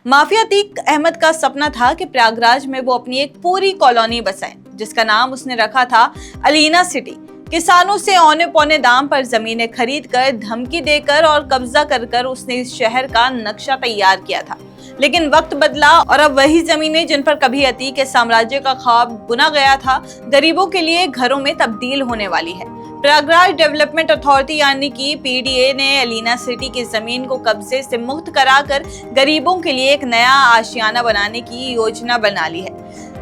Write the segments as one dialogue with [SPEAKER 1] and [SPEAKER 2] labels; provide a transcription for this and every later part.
[SPEAKER 1] Mafia Atiq Ahmad का सपना था कि प्रयागराज में वो अपनी एक पूरी कॉलोनी बसाए, जिसका नाम उसने रखा था अलीना सिटी। किसानों से औने पौने दाम पर जमीनें खरीद कर, धमकी देकर और कब्जा कर उसने इस शहर का नक्शा तैयार किया था। लेकिन वक्त बदला और अब वही जमीनें जिन पर कभी अतीक के साम्राज्य का ख्वाब बुना गया था, गरीबों के लिए घरों में तब्दील होने वाली है। प्रयागराज डेवलपमेंट अथॉरिटी यानी कि पीडीए ने अलीना सिटी की जमीन को कब्जे से मुक्त कराकर गरीबों के लिए एक नया आशियाना बनाने की योजना बना ली है।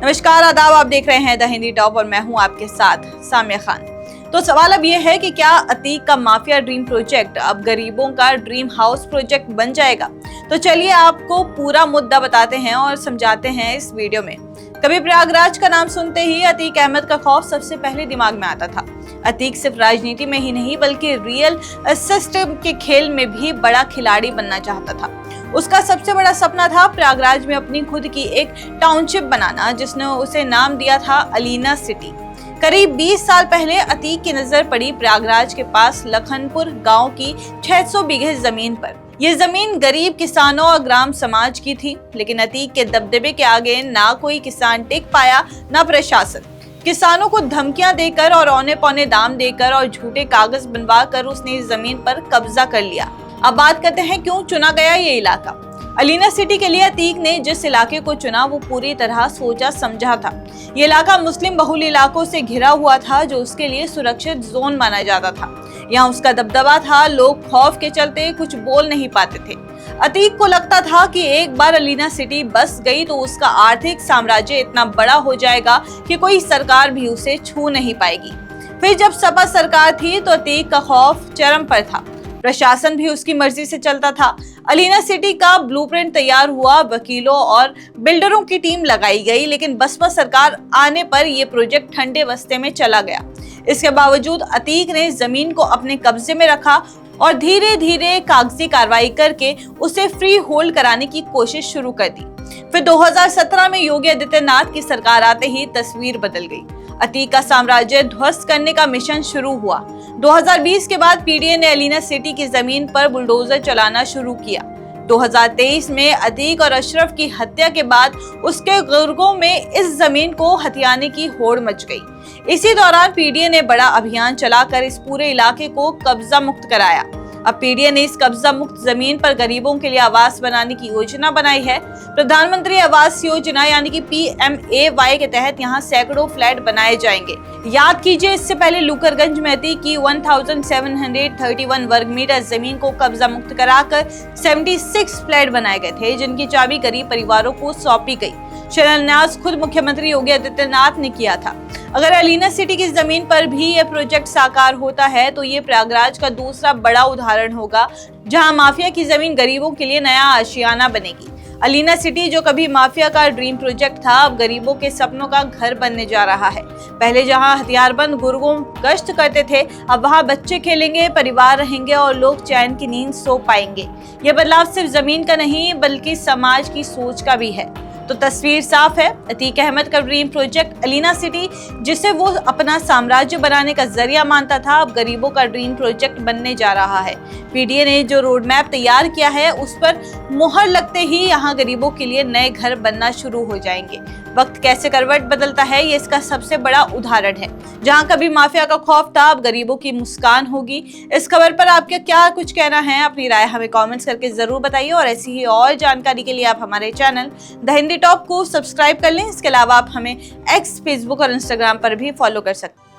[SPEAKER 1] नमस्कार, आदाब, आप देख रहे हैं द हिंदी टॉप और मैं हूं आपके साथ सामिया खान। तो सवाल अब यह है कि क्या अतीक का माफिया ड्रीम प्रोजेक्ट अब गरीबों का ड्रीम हाउस प्रोजेक्ट बन जाएगा? तो चलिए आपको पूरा मुद्दा बताते हैं और समझाते हैं इस वीडियो में। कभी प्रयागराज का नाम सुनते ही अतीक अहमद का खौफ सबसे पहले दिमाग में आता था। अतीक सिर्फ राजनीति में ही नहीं बल्कि रियल सिस्टम के खेल में भी बड़ा खिलाड़ी बनना चाहता था। उसका सबसे बड़ा सपना था प्रयागराज में अपनी खुद की एक टाउनशिप बनाना, जिसने उसे नाम दिया था अलीना सिटी। करीब 20 साल पहले अतीक की नजर पड़ी प्रयागराज के पास लखनपुर गांव की 600 बीघे जमीन पर। ये जमीन गरीब किसानों और ग्राम समाज की थी, लेकिन अतीक के दबदबे के आगे ना कोई किसान टिक पाया, ना प्रशासन। किसानों को धमकियां देकर और औने पौने दाम देकर और झूठे कागज बनवा कर उसने इस जमीन पर कब्जा कर लिया। अब बात करते हैं क्यों चुना गया ये इलाका। अलीना सिटी के लिए अतीक ने जिस इलाके को चुना वो पूरी तरह सोचा समझा था। ये इलाका मुस्लिम बहुल इलाकों से घिरा हुआ था, जो उसके लिए सुरक्षित जोन माना जाता था। यहाँ उसका दबदबा था, लोग खौफ के चलते कुछ बोल नहीं पाते थे। अतीक को लगता था कि एक बार अलीना सिटी बस गई तो उसका आर्थिक साम्राज्य इतना बड़ा हो जाएगा कि कोई सरकार भी उसे छू नहीं पाएगी। फिर जब सपा सरकार थी तो अतीक का खौफ चरम पर था। प्रशासन भी उसकी मर्जी से चलता था। अलीना सिटी का ब्लूप्रिंट तैयार हुआ, वकीलों और बिल्डरों की टीम लगाई गई, लेकिन बसपा सरकार आने पर यह प्रोजेक्ट ठंडे बस्ते में चला गया। इसके बावजूद अतीक ने जमीन को अपने कब्जे में रखा और धीरे धीरे कागजी कार्रवाई करके उसे फ्री होल्ड कराने की कोशिश शुरू कर दी। फिर 2017 में योगी आदित्यनाथ की सरकार आते ही तस्वीर बदल गई। अतीक का साम्राज्य ध्वस्त करने का मिशन शुरू हुआ। 2020 के बाद पीडीए ने अलीना सिटी की जमीन पर बुलडोजर चलाना शुरू किया। 2023 में अतीक और अशरफ की हत्या के बाद उसके गुर्गों में इस जमीन को हथियाने की होड़ मच गई। इसी दौरान पीडीए ने बड़ा अभियान चलाकर इस पूरे इलाके को कब्जा मुक्त कराया। अब पीडीए ने इस कब्जा मुक्त जमीन पर गरीबों के लिए आवास बनाने की योजना बनाई है। प्रधानमंत्री आवास योजना यानी कि PMAY के तहत यहाँ सैकड़ों फ्लैट बनाए जाएंगे। याद कीजिए, इससे पहले लूकरगंज में अतीक की 1731 वर्ग मीटर जमीन को कब्जा मुक्त कराकर 76 फ्लैट बनाए गए थे, जिनकी चाबी गरीब परिवारों को सौंपी गई। शिलान्यास खुद मुख्यमंत्री योगी आदित्यनाथ ने किया था। अगर अलीना सिटी की जमीन पर भी ये प्रोजेक्ट साकार होता है तो ये प्रयागराज का दूसरा बड़ा उदाहरण होगा, जहां माफिया की जमीन गरीबों के लिए नया आशियाना बनेगी। अलीना सिटी जो कभी माफिया का ड्रीम प्रोजेक्ट था, अब गरीबों के सपनों का घर बनने जा रहा है। पहले जहां हथियारबंद गुर्गों गश्त करते थे, अब वहां बच्चे खेलेंगे, परिवार रहेंगे और लोग चैन की नींद सो पाएंगे। ये बदलाव सिर्फ जमीन का नहीं बल्कि समाज की सोच का भी है। तो तस्वीर साफ है, अतीक अहमद का ड्रीम प्रोजेक्ट अलीना सिटी, जिसे वो अपना साम्राज्य बनाने का जरिया मानता था, अब गरीबों का ड्रीम प्रोजेक्ट बनने जा रहा है। पीडीए ने जो रोड मैप तैयार किया है उस पर मुहर लगते ही यहाँ गरीबों के लिए नए घर बनना शुरू हो जाएंगे। वक्त कैसे करवट बदलता है, ये इसका सबसे बड़ा उदाहरण है। जहाँ कभी माफिया का खौफ था, अब गरीबों की मुस्कान होगी। इस खबर पर आपका क्या कुछ कहना है? अपनी राय हमें कमेंट्स करके जरूर बताइए और ऐसी ही और जानकारी के लिए आप हमारे चैनल द हिंदी टॉप को सब्सक्राइब कर लें। इसके अलावा आप हमें X, Facebook और Instagram पर भी फॉलो कर सकते हैं।